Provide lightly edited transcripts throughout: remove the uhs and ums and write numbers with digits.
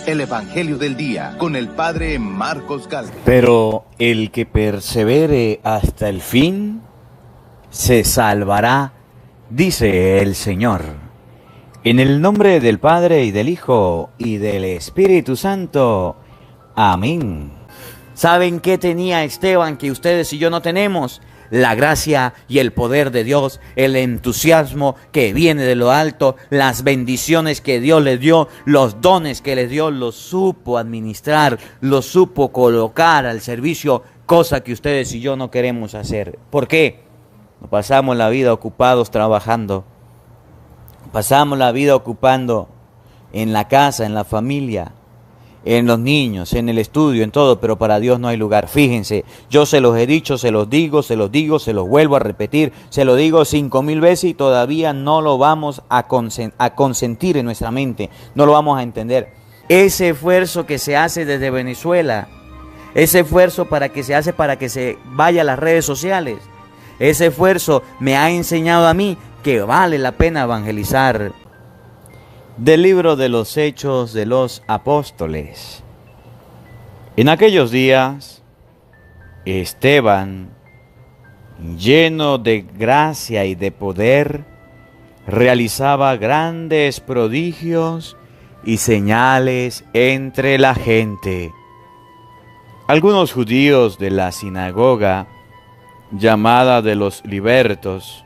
el Evangelio del Día con el Padre Marcos Galvez. Pero el que persevere hasta el fin, se salvará, dice el Señor. En el nombre del Padre, y del Hijo, y del Espíritu Santo. Amén. ¿Saben qué tenía Esteban que ustedes y yo no tenemos? La gracia y el poder de Dios, el entusiasmo que viene de lo alto, las bendiciones que Dios le dio, los dones que le dio, los supo administrar, los supo colocar al servicio, cosa que ustedes y yo no queremos hacer. ¿Por qué? Nos pasamos la vida ocupados trabajando, pasamos la vida ocupando en la casa, en la familia, en los niños, en el estudio, en todo, pero para Dios no hay lugar. Fíjense, yo se los he dicho, se los digo, se los vuelvo a repetir, se lo digo 5,000 veces y todavía no lo vamos a consentir en nuestra mente, no lo vamos a entender. Ese esfuerzo que se hace desde Venezuela, ese esfuerzo que se hace para que se vaya a las redes sociales, ese esfuerzo me ha enseñado a mí que vale la pena evangelizar. Del libro de los Hechos de los Apóstoles. En aquellos días, Esteban, lleno de gracia y de poder, realizaba grandes prodigios y señales entre la gente. Algunos judíos de la sinagoga, llamada de los libertos,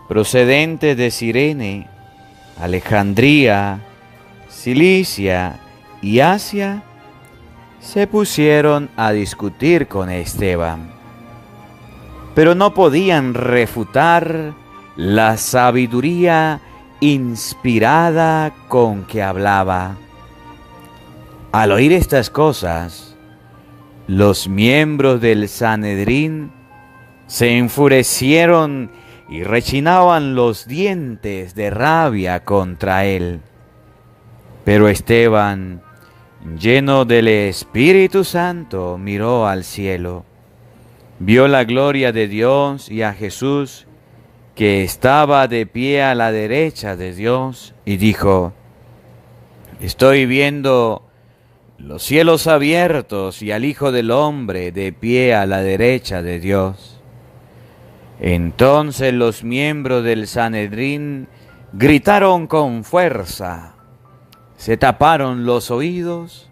procedentes de Cirene, Alejandría, Cilicia y Asia, se pusieron a discutir con Esteban, pero no podían refutar la sabiduría inspirada con que hablaba. Al oír estas cosas, los miembros del Sanedrín se enfurecieron y rechinaban los dientes de rabia contra él. Pero Esteban, lleno del Espíritu Santo, miró al cielo, vio la gloria de Dios y a Jesús, que estaba de pie a la derecha de Dios, y dijo: estoy viendo los cielos abiertos y al Hijo del Hombre de pie a la derecha de Dios. Entonces los miembros del Sanedrín gritaron con fuerza, se taparon los oídos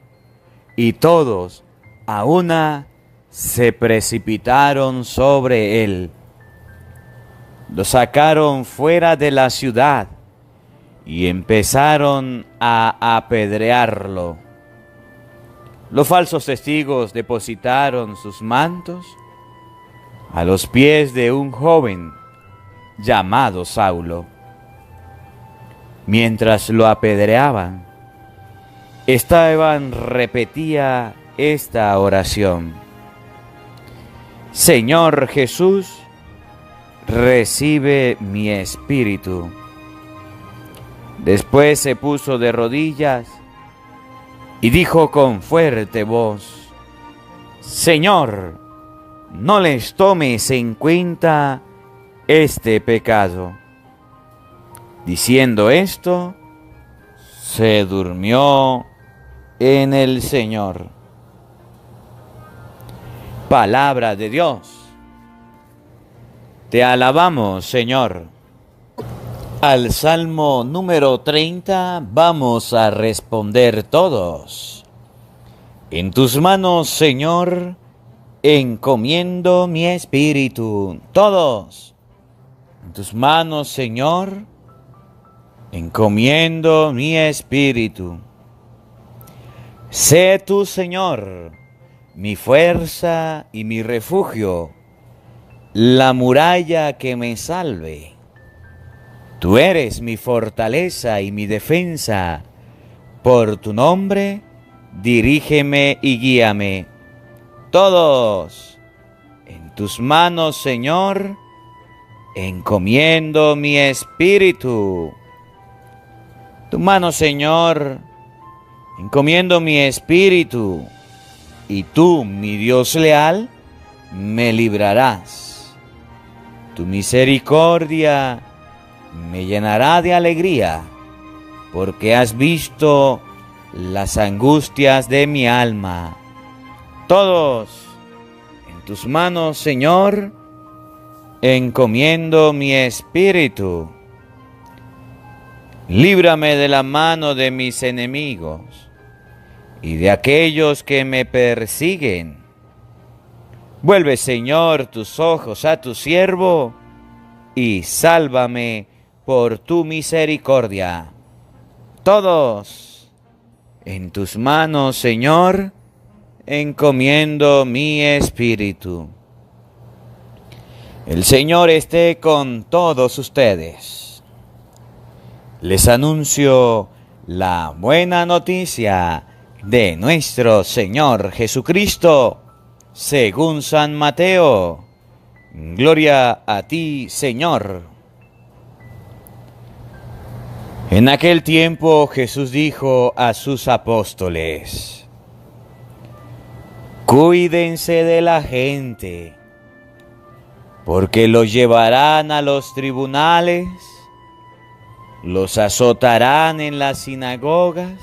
y todos a una se precipitaron sobre él. Lo sacaron fuera de la ciudad y empezaron a apedrearlo. Los falsos testigos depositaron sus mantos a los pies de un joven llamado Saulo. Mientras lo apedreaban, Esteban repetía esta oración: Señor Jesús, recibe mi espíritu. Después se puso de rodillas y dijo con fuerte voz: Señor, no les tomes en cuenta este pecado. Diciendo esto, se durmió en el Señor. Palabra de Dios. Te alabamos, Señor. Al Salmo número 30 vamos a responder todos. En tus manos, Señor, encomiendo mi espíritu. Todos. En tus manos, Señor, encomiendo mi espíritu. Sé tú, Señor, mi fuerza y mi refugio, la muralla que me salve. Tú eres mi fortaleza y mi defensa. Por tu nombre, dirígeme y guíame. Todos, en tus manos, Señor, encomiendo mi espíritu. Tu mano, Señor, encomiendo mi espíritu, y tú, mi Dios leal, me librarás. Tu misericordia me llenará de alegría, porque has visto las angustias de mi alma. Todos en tus manos, Señor, encomiendo mi espíritu. Líbrame de la mano de mis enemigos y de aquellos que me persiguen. Vuelve, Señor, tus ojos a tu siervo y sálvame por tu misericordia. Todos en tus manos, Señor, encomiendo mi espíritu. El Señor esté con todos ustedes. Les anuncio la buena noticia de nuestro Señor Jesucristo, según San Mateo. Gloria a ti, Señor. En aquel tiempo Jesús dijo a sus apóstoles: cuídense de la gente, porque los llevarán a los tribunales, los azotarán en las sinagogas,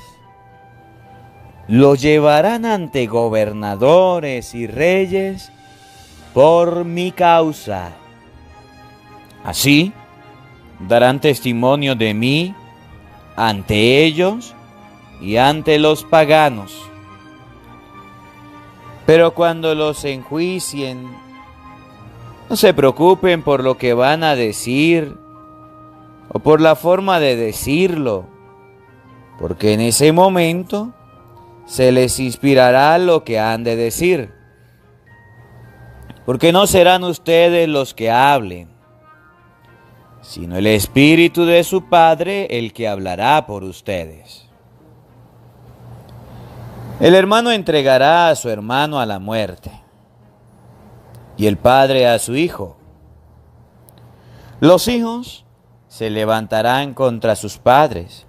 los llevarán ante gobernadores y reyes por mi causa. Así darán testimonio de mí ante ellos y ante los paganos. Pero cuando los enjuicien, no se preocupen por lo que van a decir o por la forma de decirlo, porque en ese momento se les inspirará lo que han de decir. Porque no serán ustedes los que hablen, sino el Espíritu de su Padre el que hablará por ustedes. El hermano entregará a su hermano a la muerte, y el padre a su hijo. Los hijos se levantarán contra sus padres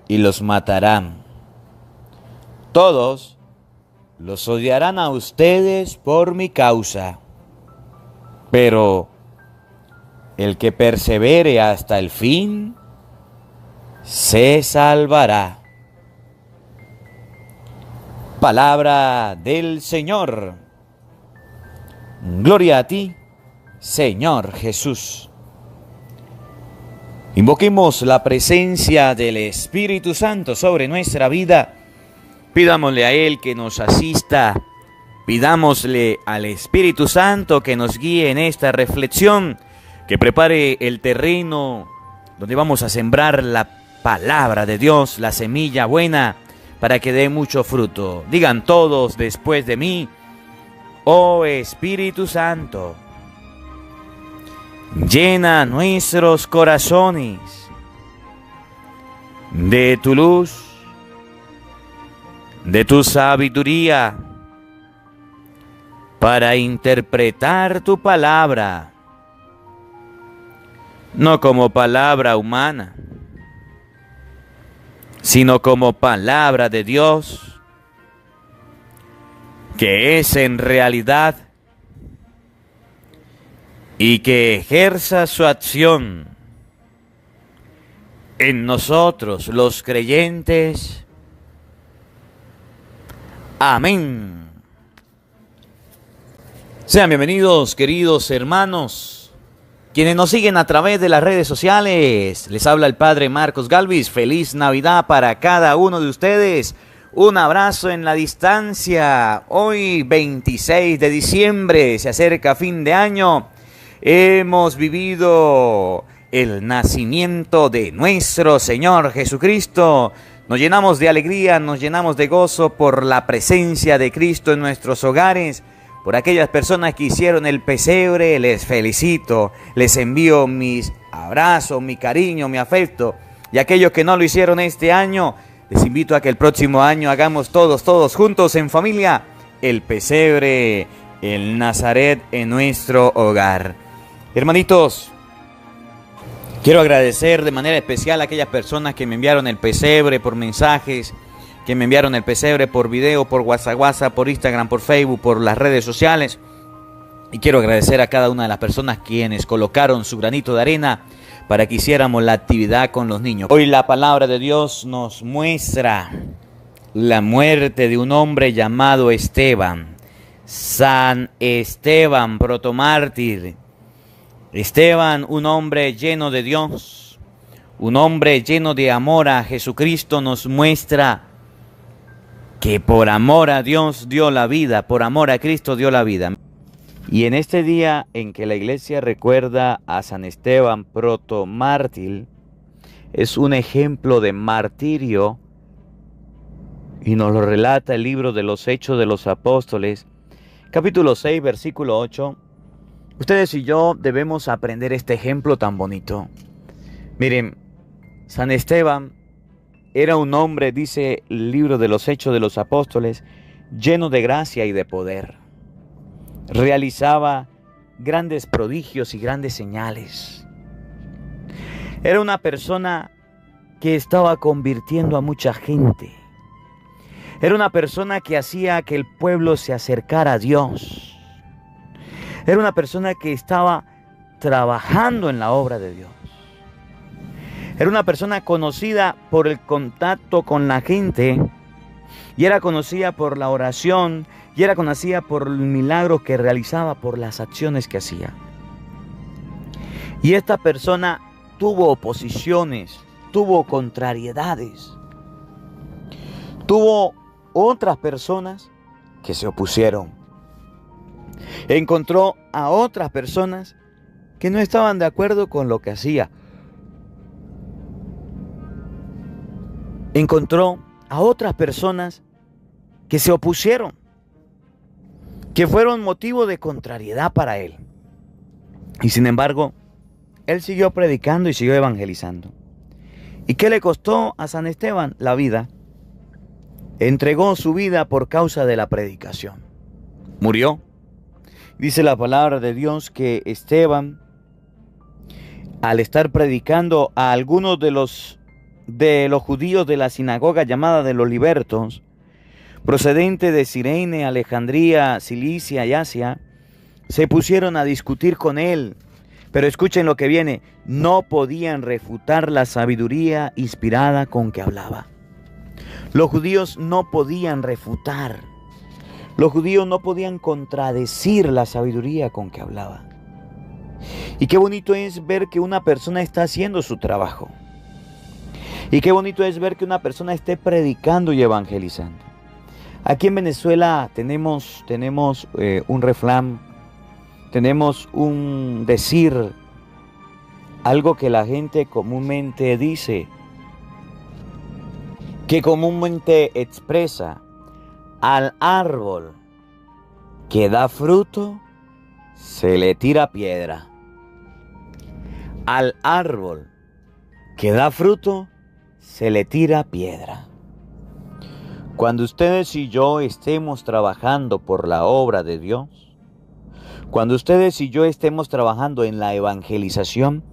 y los matarán. Todos los odiarán a ustedes por mi causa, pero el que persevere hasta el fin se salvará. Palabra del Señor. Gloria a ti, Señor Jesús. Invoquemos la presencia del Espíritu Santo sobre nuestra vida. Pidámosle a Él que nos asista. Pidámosle al Espíritu Santo que nos guíe en esta reflexión, que prepare el terreno donde vamos a sembrar la palabra de Dios, la semilla buena, para que dé mucho fruto. Digan todos después de mí: oh Espíritu Santo, llena nuestros corazones de tu luz, de tu sabiduría, para interpretar tu palabra, no como palabra humana, sino como palabra de Dios, que es en realidad, y que ejerza su acción en nosotros los creyentes. Amén. Sean bienvenidos, queridos hermanos, quienes nos siguen a través de las redes sociales. Les habla el Padre Marcos Galvis. Feliz Navidad para cada uno de ustedes. Un abrazo en la distancia. Hoy 26 de diciembre, se acerca fin de año. Hemos vivido el nacimiento de nuestro Señor Jesucristo. Nos llenamos de alegría, nos llenamos de gozo por la presencia de Cristo en nuestros hogares. Por aquellas personas que hicieron el pesebre, les felicito, les envío mis abrazos, mi cariño, mi afecto. Y aquellos que no lo hicieron este año, les invito a que el próximo año hagamos todos juntos en familia el pesebre, el Nazaret en nuestro hogar. Hermanitos, quiero agradecer de manera especial a aquellas personas que me enviaron el pesebre por mensajes, que me enviaron el pesebre por video, por WhatsApp, por Instagram, por Facebook, por las redes sociales. Y quiero agradecer a cada una de las personas quienes colocaron su granito de arena para que hiciéramos la actividad con los niños. Hoy la palabra de Dios nos muestra la muerte de un hombre llamado Esteban, San Esteban, protomártir. Esteban, un hombre lleno de Dios, un hombre lleno de amor a Jesucristo, nos muestra que por amor a Dios dio la vida, por amor a Cristo dio la vida. Y en este día en que la iglesia recuerda a San Esteban protomártir, es un ejemplo de martirio, y nos lo relata el libro de los Hechos de los Apóstoles, capítulo 6, versículo 8. Ustedes y yo debemos aprender este ejemplo tan bonito. Miren, San Esteban era un hombre, dice el libro de los Hechos de los Apóstoles, lleno de gracia y de poder. Realizaba grandes prodigios y grandes señales. Era una persona que estaba convirtiendo a mucha gente. Era una persona que hacía que el pueblo se acercara a Dios. Era una persona que estaba trabajando en la obra de Dios. Era una persona conocida por el contacto con la gente, y era conocida por la oración, y era conocida por el milagro que realizaba, por las acciones que hacía. Y esta persona tuvo oposiciones, tuvo contrariedades, tuvo otras personas que se opusieron. Encontró a otras personas que no estaban de acuerdo con lo que hacía. Encontró a otras personas que se opusieron, que fueron motivo de contrariedad para él. Y sin embargo, él siguió predicando y siguió evangelizando. ¿Y qué le costó a San Esteban? La vida. Entregó su vida por causa de la predicación. Murió. Dice la palabra de Dios que Esteban, al estar predicando a algunos de los judíos de la sinagoga llamada de los libertos, procedente de Cirene, Alejandría, Cilicia y Asia, se pusieron a discutir con él. Pero escuchen lo que viene: no podían refutar la sabiduría inspirada con que hablaba. Los judíos no podían refutar. Los judíos no podían contradecir la sabiduría con que hablaba. Y qué bonito es ver que una persona está haciendo su trabajo. Y qué bonito es ver que una persona esté predicando y evangelizando. Aquí en Venezuela tenemos un refrán, tenemos un decir, algo que la gente comúnmente dice, que comúnmente expresa: al árbol que da fruto se le tira piedra. Al árbol que da fruto se le tira piedra. Cuando ustedes y yo estemos trabajando por la obra de Dios, cuando ustedes y yo estemos trabajando en la evangelización,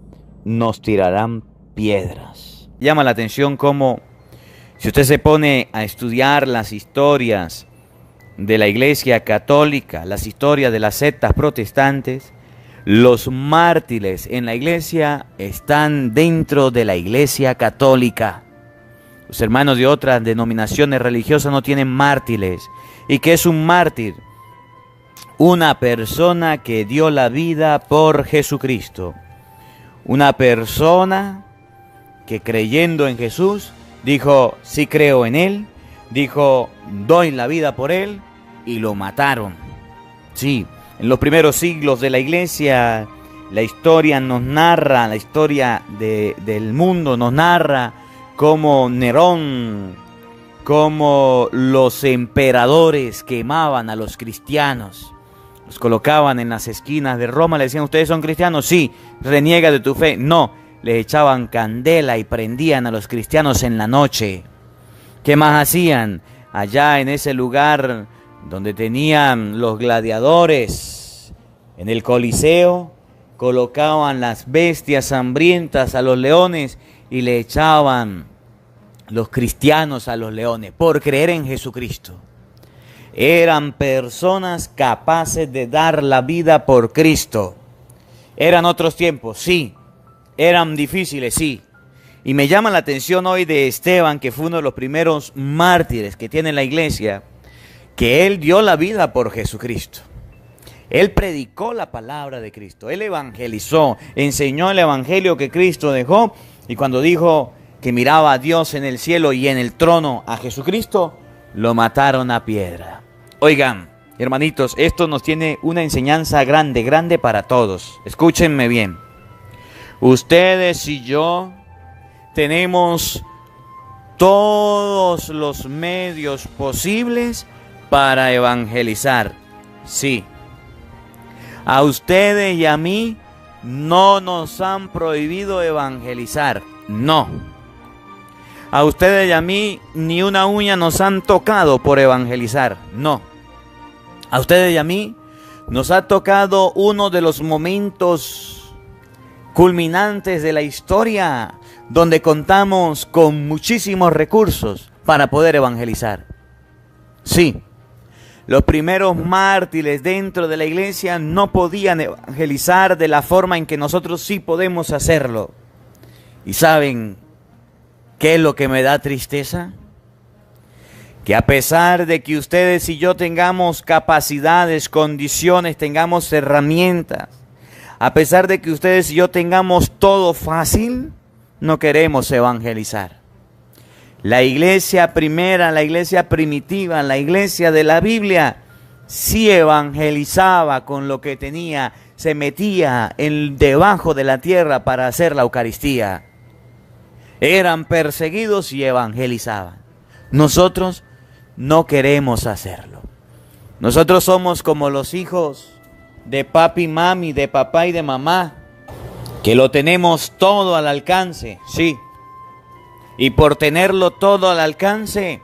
nos tirarán piedras. Llama la atención cómo, si usted se pone a estudiar las historias de la Iglesia Católica, las historias de las sectas protestantes, los mártires en la Iglesia están dentro de la Iglesia Católica. Los hermanos de otras denominaciones religiosas no tienen mártires. ¿Y qué es un mártir? Una persona que dio la vida por Jesucristo. Una persona que, creyendo en Jesús, dijo: sí creo en Él, dijo: doy la vida por Él, y lo mataron. Sí, en los primeros siglos de la Iglesia, la historia nos narra, la historia del mundo nos narra cómo Nerón, cómo los emperadores quemaban a los cristianos. Los colocaban en las esquinas de Roma, le decían: ¿ustedes son cristianos? Sí. ¿Reniega de tu fe? No. Les echaban candela y prendían a los cristianos en la noche. ¿Qué más hacían? Allá en ese lugar donde tenían los gladiadores, en el Coliseo, colocaban las bestias hambrientas a los leones y le echaban los cristianos a los leones por creer en Jesucristo. Eran personas capaces de dar la vida por Cristo. ¿Eran otros tiempos? Sí. ¿Eran difíciles? Sí. Y me llama la atención hoy de Esteban, que fue uno de los primeros mártires que tiene la iglesia, que él dio la vida por Jesucristo. Él predicó la palabra de Cristo, él evangelizó, enseñó el evangelio que Cristo dejó, y cuando dijo que miraba a Dios en el cielo y en el trono a Jesucristo, lo mataron a piedra. Oigan, hermanitos, esto nos tiene una enseñanza grande, grande para todos. Escúchenme bien. Ustedes y yo tenemos todos los medios posibles para evangelizar. Sí. A ustedes y a mí no nos han prohibido evangelizar. No. A ustedes y a mí ni una uña nos han tocado por evangelizar. No. A ustedes y a mí nos ha tocado uno de los momentos culminantes de la historia, donde contamos con muchísimos recursos para poder evangelizar. Sí, los primeros mártires dentro de la iglesia no podían evangelizar de la forma en que nosotros sí podemos hacerlo. ¿Y saben qué es lo que me da tristeza? Que a pesar de que ustedes y yo tengamos capacidades, condiciones, tengamos herramientas, a pesar de que ustedes y yo tengamos todo fácil, no queremos evangelizar. La iglesia primera, la iglesia primitiva, la iglesia de la Biblia, sí evangelizaba con lo que tenía, se metía debajo de la tierra para hacer la Eucaristía. Eran perseguidos y evangelizaban. Nosotros no queremos hacerlo. Nosotros somos como los hijos de papi y mami, de papá y de mamá, que lo tenemos todo al alcance, sí. Y por tenerlo todo al alcance,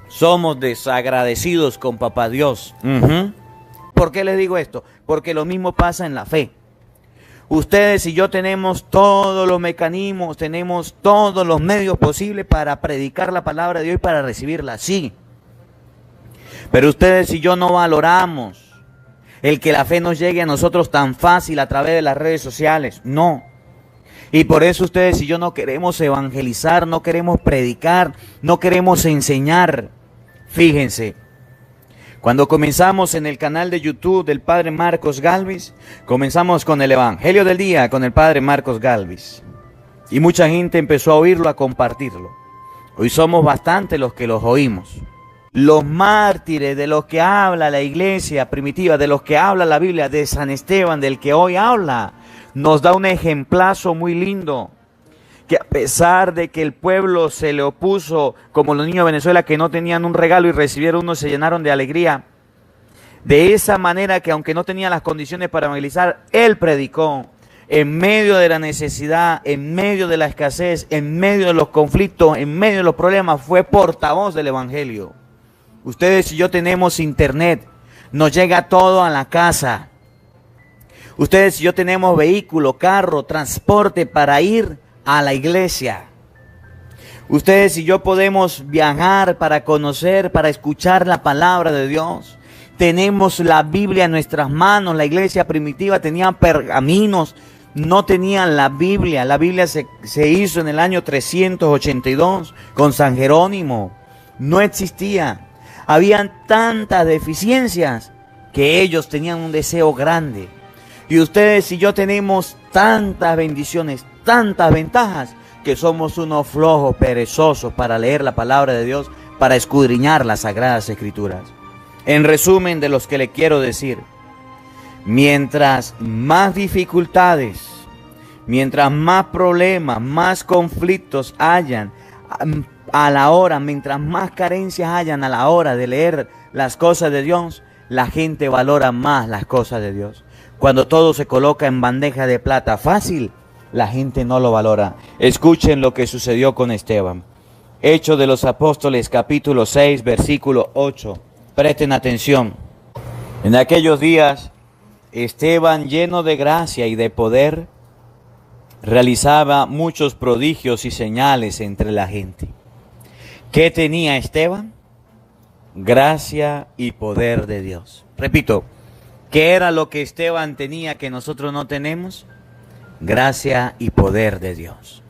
somos desagradecidos con papá Dios. ¿Por qué les digo esto? Porque lo mismo pasa en la fe. Ustedes y yo tenemos todos los mecanismos, tenemos todos los medios posibles para predicar la palabra de Dios y para recibirla, sí. Pero ustedes y yo no valoramos el que la fe nos llegue a nosotros tan fácil a través de las redes sociales, no. Y por eso ustedes y yo no queremos evangelizar, no queremos predicar, no queremos enseñar. Fíjense, cuando comenzamos en el canal de YouTube del Padre Marcos Galvis, comenzamos con el Evangelio del Día con el Padre Marcos Galvis. Y mucha gente empezó a oírlo, a compartirlo. Hoy somos bastantes los que los oímos. Los mártires de los que habla la iglesia primitiva, de los que habla la Biblia, de San Esteban, del que hoy habla, nos da un ejemplazo muy lindo, que a pesar de que el pueblo se le opuso, como los niños de Venezuela que no tenían un regalo y recibieron uno, se llenaron de alegría, de esa manera que aunque no tenía las condiciones para evangelizar, él predicó en medio de la necesidad, en medio de la escasez, en medio de los conflictos, en medio de los problemas, fue portavoz del evangelio. Ustedes y yo tenemos internet, nos llega todo a la casa. Ustedes y yo tenemos vehículo, carro, transporte para ir a la iglesia. Ustedes y yo podemos viajar para conocer, para escuchar la palabra de Dios. Tenemos la Biblia en nuestras manos. La iglesia primitiva tenía pergaminos, no tenían la Biblia. La Biblia se hizo en el año 382 con San Jerónimo. No existía. Habían tantas deficiencias que ellos tenían un deseo grande. Y ustedes y yo tenemos tantas bendiciones, tantas ventajas, que somos unos flojos, perezosos para leer la palabra de Dios, para escudriñar las Sagradas Escrituras. En resumen de los que le quiero decir, mientras más dificultades, mientras más problemas, más conflictos hayan a la hora, mientras más carencias hayan a la hora de leer las cosas de Dios, la gente valora más las cosas de Dios. Cuando todo se coloca en bandeja de plata fácil, la gente no lo valora. Escuchen lo que sucedió con Esteban. Hechos de los Apóstoles, capítulo 6, versículo 8. Presten atención. En aquellos días, Esteban, lleno de gracia y de poder, realizaba muchos prodigios y señales entre la gente. ¿Qué tenía Esteban? Gracia y poder de Dios. Repito, ¿qué era lo que Esteban tenía que nosotros no tenemos? Gracia y poder de Dios.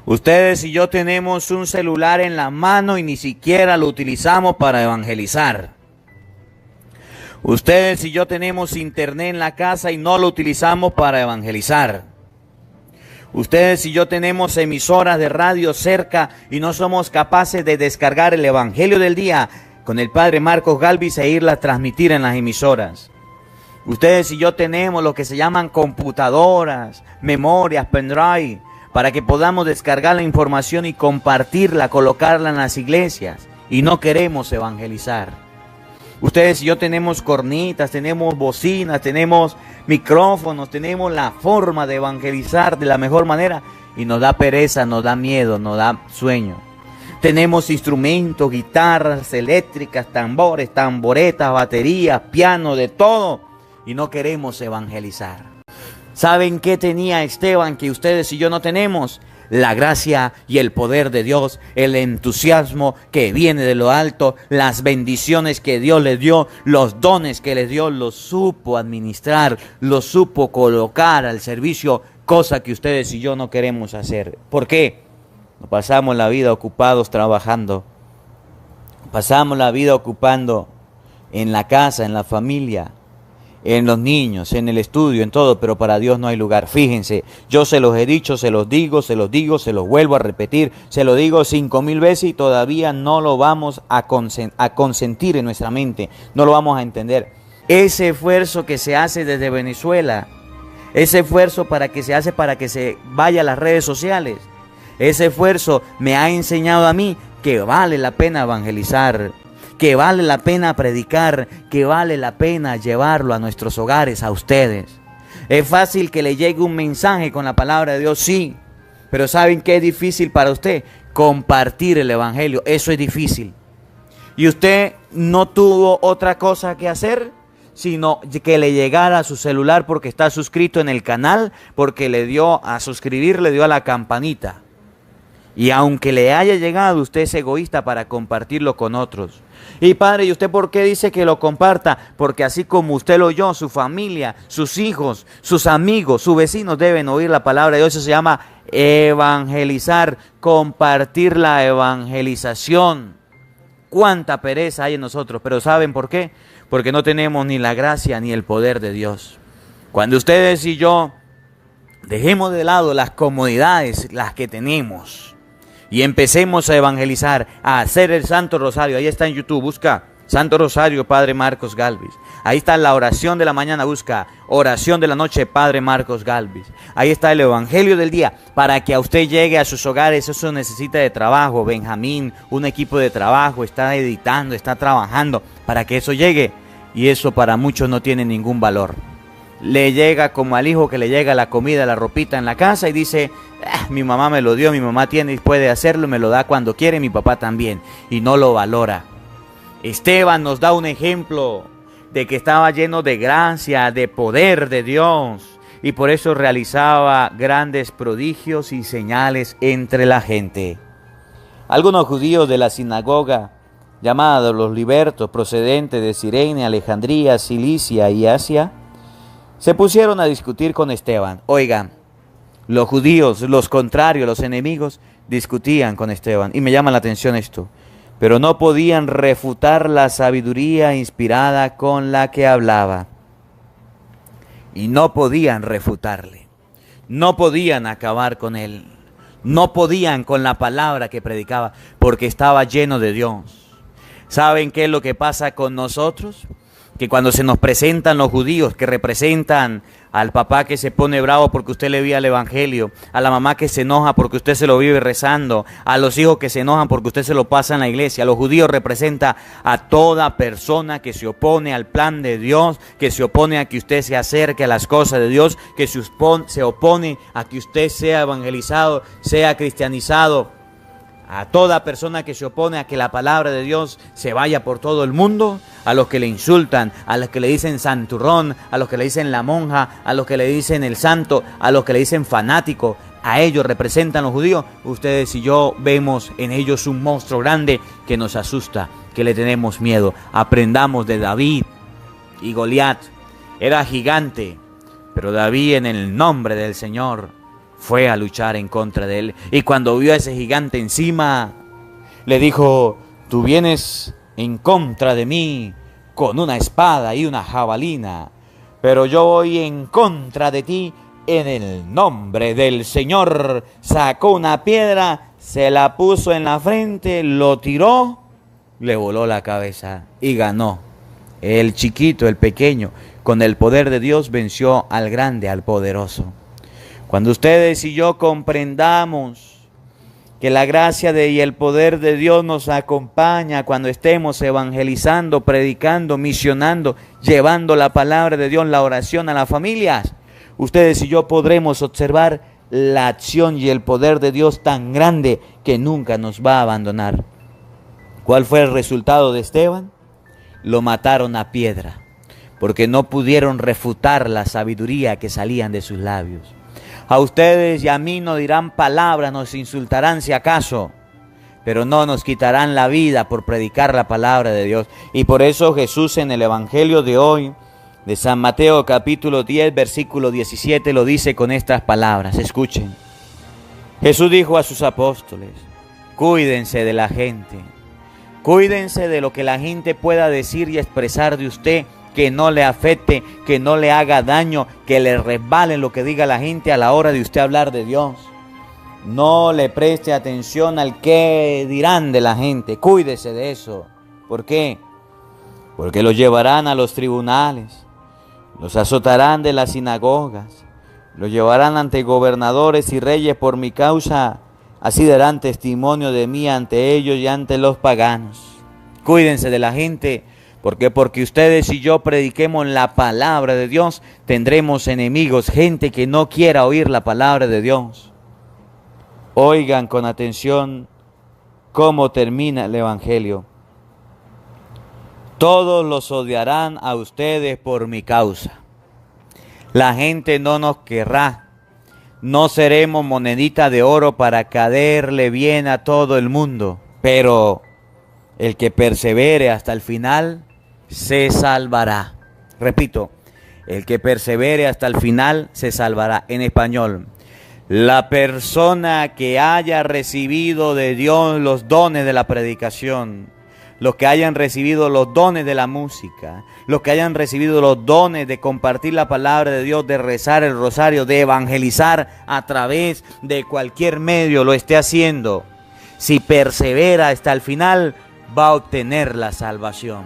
Ustedes y yo tenemos un celular en la mano y ni siquiera lo utilizamos para evangelizar. Ustedes y yo tenemos internet en la casa y no lo utilizamos para evangelizar. Ustedes y yo tenemos emisoras de radio cerca y no somos capaces de descargar el Evangelio del día con el Padre Marcos Galvis e irla a transmitir en las emisoras. Ustedes y yo tenemos lo que se llaman computadoras, memorias, pendrive, para que podamos descargar la información y compartirla, colocarla en las iglesias. Y no queremos evangelizar. Ustedes y yo tenemos cornitas, tenemos bocinas, tenemos micrófonos, tenemos la forma de evangelizar de la mejor manera. Y nos da pereza, nos da miedo, nos da sueño. Tenemos instrumentos, guitarras eléctricas, tambores, tamboretas, baterías, piano, de todo. Y no queremos evangelizar. ¿Saben qué tenía Esteban que ustedes y yo no tenemos? La gracia y el poder de Dios, el entusiasmo que viene de lo alto, las bendiciones que Dios le dio, los dones que le dio, los supo administrar, los supo colocar al servicio, cosa que ustedes y yo no queremos hacer. ¿Por qué? Nos pasamos la vida ocupados trabajando, pasamos la vida ocupando en la casa, en la familia, en los niños, en el estudio, en todo, pero para Dios no hay lugar. Fíjense, yo se los he dicho, se los digo, se los vuelvo a repetir, se lo digo 5,000 veces y todavía no lo vamos a consentir en nuestra mente, no lo vamos a entender. Ese esfuerzo que se hace desde Venezuela, ese esfuerzo que se hace para que se vaya a las redes sociales, ese esfuerzo me ha enseñado a mí que vale la pena evangelizar, que vale la pena predicar, que vale la pena llevarlo a nuestros hogares, a ustedes. Es fácil que le llegue un mensaje con la palabra de Dios, sí, pero ¿saben qué es difícil para usted? Compartir el evangelio, eso es difícil. Y usted no tuvo otra cosa que hacer, sino que le llegara a su celular porque está suscrito en el canal, porque le dio a suscribir, le dio a la campanita. Y aunque le haya llegado, usted es egoísta para compartirlo con otros. Y padre, ¿y usted por qué dice que lo comparta? Porque así como usted lo oyó, su familia, sus hijos, sus amigos, sus vecinos deben oír la palabra de Dios. Eso se llama evangelizar, compartir la evangelización. Cuánta pereza hay en nosotros, pero ¿saben por qué? Porque no tenemos ni la gracia ni el poder de Dios. Cuando ustedes y yo dejemos de lado las comodidades, las que tenemos, y empecemos a evangelizar, a hacer el Santo Rosario. Ahí está en YouTube, busca Santo Rosario, Padre Marcos Galvis. Ahí está la oración de la mañana, busca oración de la noche, Padre Marcos Galvis. Ahí está el Evangelio del día, para que a usted llegue a sus hogares. Eso necesita de trabajo, Benjamín, un equipo de trabajo, está editando, está trabajando, para que eso llegue. Y eso para muchos no tiene ningún valor. Le llega como al hijo que le llega la comida, la ropita en la casa y dice, mi mamá me lo dio, mi mamá tiene y puede hacerlo, me lo da cuando quiere, mi papá también, y no lo valora. Esteban nos da un ejemplo de que estaba lleno de gracia, de poder de Dios, y por eso realizaba grandes prodigios y señales entre la gente. Algunos judíos de la sinagoga, llamados los libertos, procedentes de Cirene, Alejandría, Cilicia y Asia, se pusieron a discutir con Esteban. Oigan, los judíos, los contrarios, los enemigos, discutían con Esteban. Y me llama la atención esto. Pero no podían refutar la sabiduría inspirada con la que hablaba. Y no podían refutarle. No podían acabar con él. No podían con la palabra que predicaba, porque estaba lleno de Dios. ¿Saben qué es lo que pasa con nosotros? Que cuando se nos presentan los judíos que representan al papá que se pone bravo porque usted le envía el evangelio, a la mamá que se enoja porque usted se lo vive rezando, a los hijos que se enojan porque usted se lo pasa en la iglesia, los judíos representan a toda persona que se opone al plan de Dios, que se opone a que usted se acerque a las cosas de Dios, que se opone a que usted sea evangelizado, sea cristianizado. A toda persona que se opone a que la palabra de Dios se vaya por todo el mundo, a los que le insultan, a los que le dicen santurrón, a los que le dicen la monja, a los que le dicen el santo, a los que le dicen fanático, a ellos representan los judíos. Ustedes y yo vemos en ellos un monstruo grande que nos asusta, que le tenemos miedo. Aprendamos de David y Goliat. Era gigante, pero David en el nombre del Señor fue a luchar en contra de él. Y cuando vio a ese gigante encima, le dijo: tú vienes en contra de mí con una espada y una jabalina, pero yo voy en contra de ti en el nombre del Señor. Sacó una piedra, se la puso en la frente, lo tiró, le voló la cabeza y ganó. El chiquito, el pequeño, con el poder de Dios venció al grande, al poderoso. Cuando ustedes y yo comprendamos que la gracia y el poder de Dios nos acompaña cuando estemos evangelizando, predicando, misionando, llevando la palabra de Dios, la oración a las familias, ustedes y yo podremos observar la acción y el poder de Dios tan grande que nunca nos va a abandonar. ¿Cuál fue el resultado de Esteban? Lo mataron a piedra, porque no pudieron refutar la sabiduría que salían de sus labios. A ustedes y a mí nos dirán palabras, nos insultarán si acaso, pero no nos quitarán la vida por predicar la palabra de Dios. Y por eso Jesús en el Evangelio de hoy, de San Mateo capítulo 10, versículo 17, lo dice con estas palabras. Escuchen. Jesús dijo a sus apóstoles: cuídense de la gente, cuídense de lo que la gente pueda decir y expresar de usted, que no le afecte, que no le haga daño, que le resbale lo que diga la gente a la hora de usted hablar de Dios. No le preste atención al qué dirán de la gente, cuídese de eso. ¿Por qué? Porque los llevarán a los tribunales, los azotarán de las sinagogas, los llevarán ante gobernadores y reyes por mi causa, así darán testimonio de mí ante ellos y ante los paganos. Cuídense de la gente, porque ustedes y yo prediquemos la palabra de Dios, tendremos enemigos, gente que no quiera oír la palabra de Dios. Oigan con atención cómo termina el Evangelio. Todos los odiarán a ustedes por mi causa. La gente no nos querrá. No seremos monedita de oro para caerle bien a todo el mundo. Pero el que persevere hasta el final se salvará. Repito, el que persevere hasta el final se salvará. En español, la persona que haya recibido de Dios los dones de la predicación, los que hayan recibido los dones de la música, los que hayan recibido los dones de compartir la palabra de Dios, de rezar el rosario, de evangelizar a través de cualquier medio, lo esté haciendo, si persevera hasta el final, va a obtener la salvación.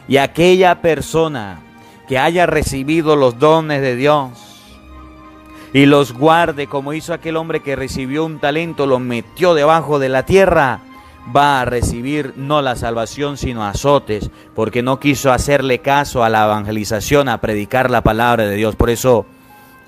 Y aquella persona que haya recibido los dones de Dios y los guarde, como hizo aquel hombre que recibió un talento, lo metió debajo de la tierra, va a recibir no la salvación sino azotes, porque no quiso hacerle caso a la evangelización, a predicar la palabra de Dios. Por eso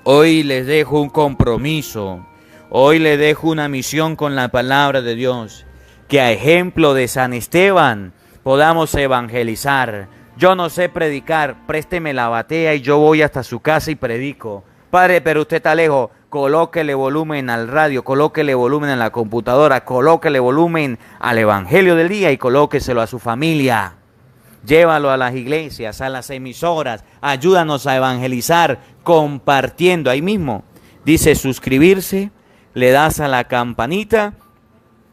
hoy les dejo un compromiso, hoy les dejo una misión con la palabra de Dios, que a ejemplo de San Esteban podamos evangelizar. Yo no sé predicar, présteme la batea y yo voy hasta su casa y predico. Padre, pero usted está lejos, colóquele volumen al radio, colóquele volumen a la computadora, colóquele volumen al evangelio del día y colóqueselo a su familia. Llévalo a las iglesias, a las emisoras, ayúdanos a evangelizar compartiendo. Ahí mismo dice suscribirse, le das a la campanita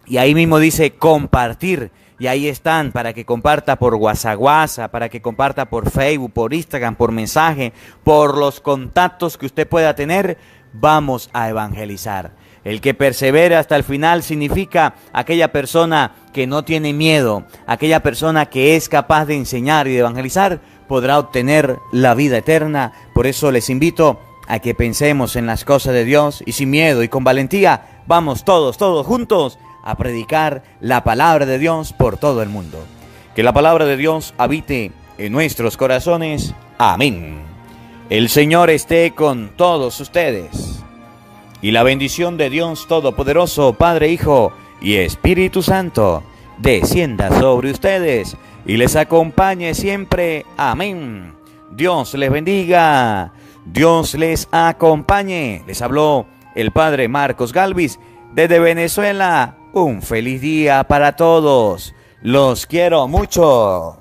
y ahí mismo dice compartir. Y ahí están para que comparta por WhatsApp, para que comparta por Facebook, por Instagram, por mensaje, por los contactos que usted pueda tener. Vamos a evangelizar. El que persevera hasta el final significa aquella persona que no tiene miedo, aquella persona que es capaz de enseñar y de evangelizar, podrá obtener la vida eterna. Por eso les invito a que pensemos en las cosas de Dios y sin miedo y con valentía, vamos todos juntos a predicar la palabra de Dios por todo el mundo. Que la palabra de Dios habite en nuestros corazones. Amén. El Señor esté con todos ustedes. Y la bendición de Dios Todopoderoso, Padre, Hijo y Espíritu Santo, descienda sobre ustedes y les acompañe siempre. Amén. Dios les bendiga. Dios les acompañe. Les habló el Padre Marcos Galvis desde Venezuela. Un feliz día para todos. Los quiero mucho.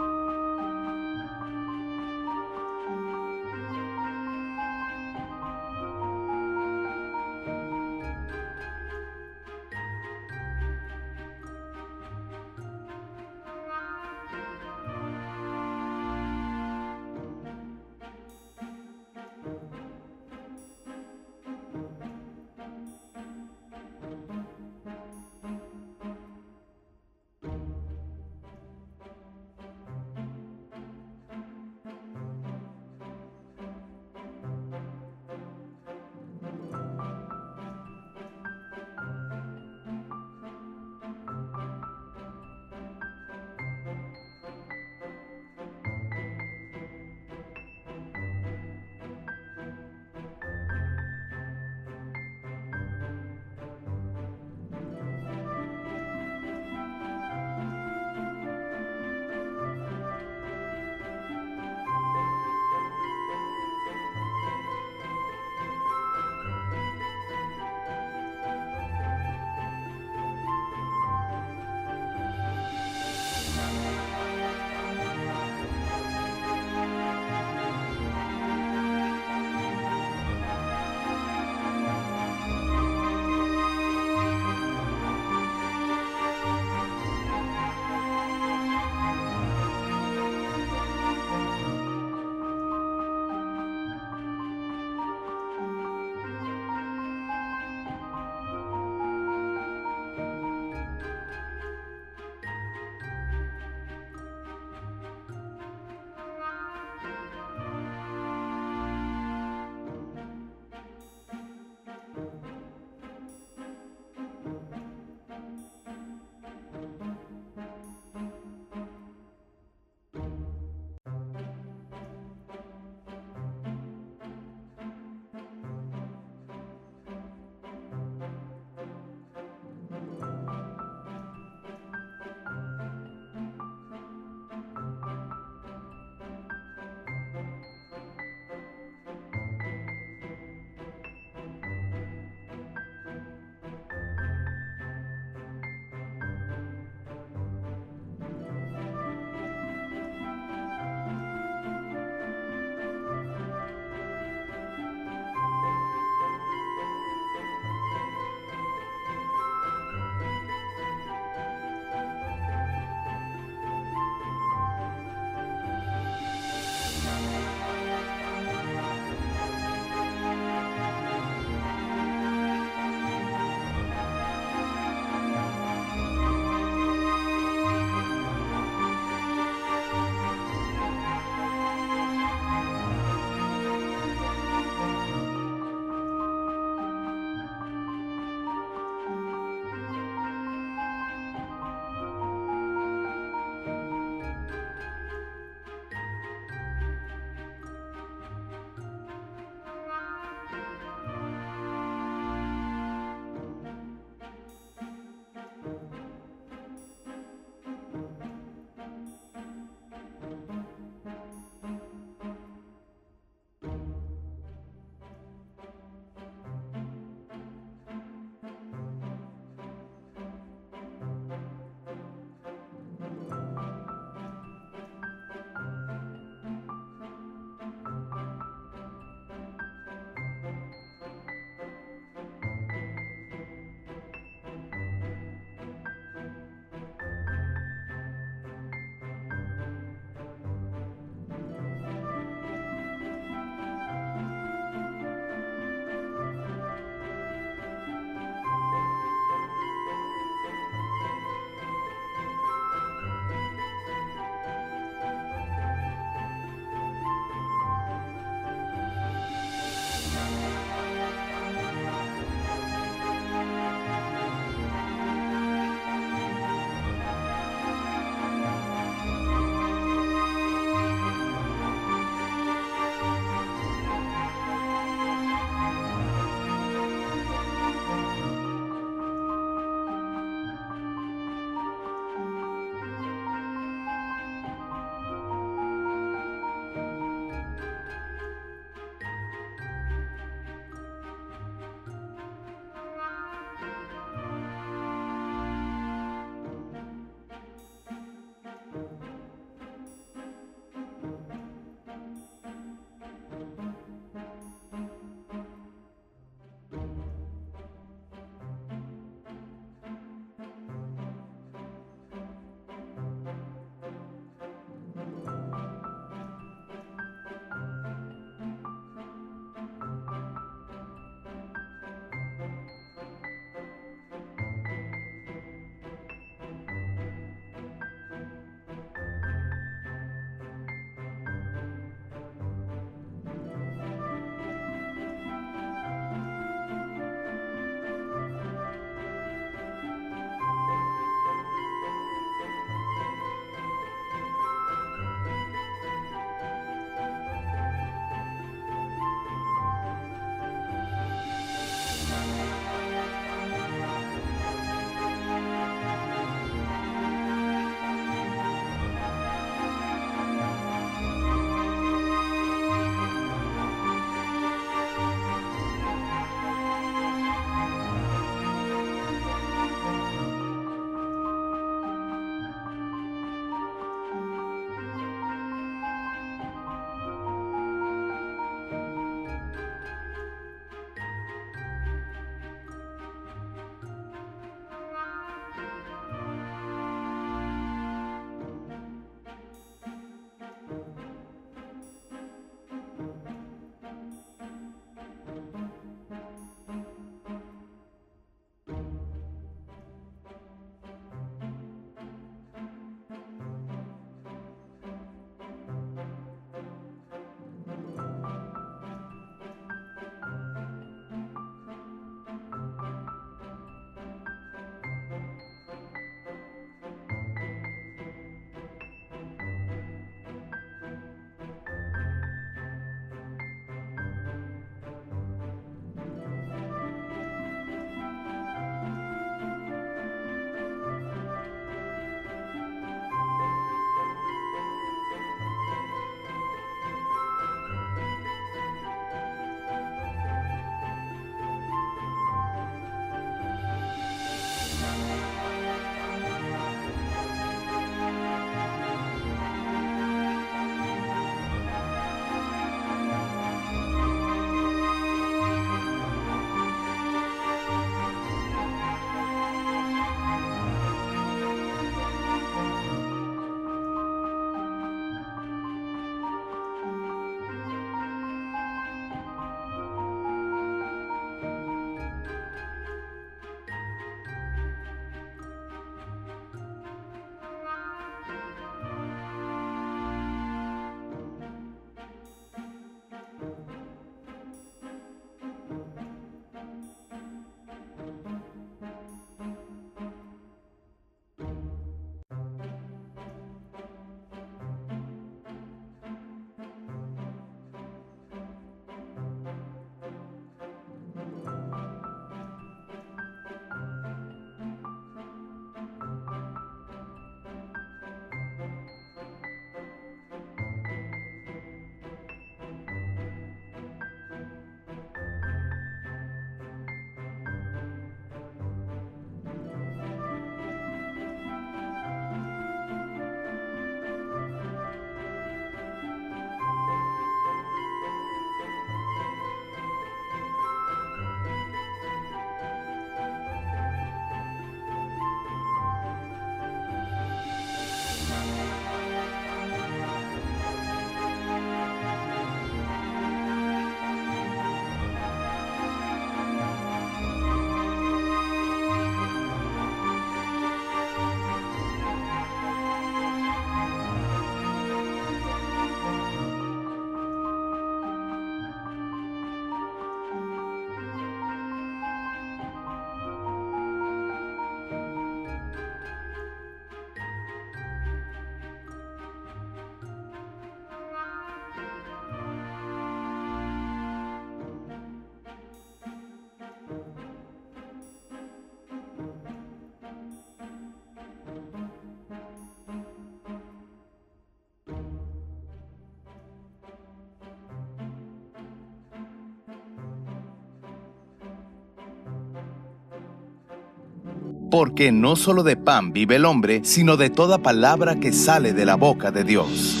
porque no solo de pan vive el hombre, sino de toda palabra que sale de la boca de Dios.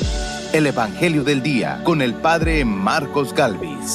El Evangelio del Día con el Padre Marcos Galvis.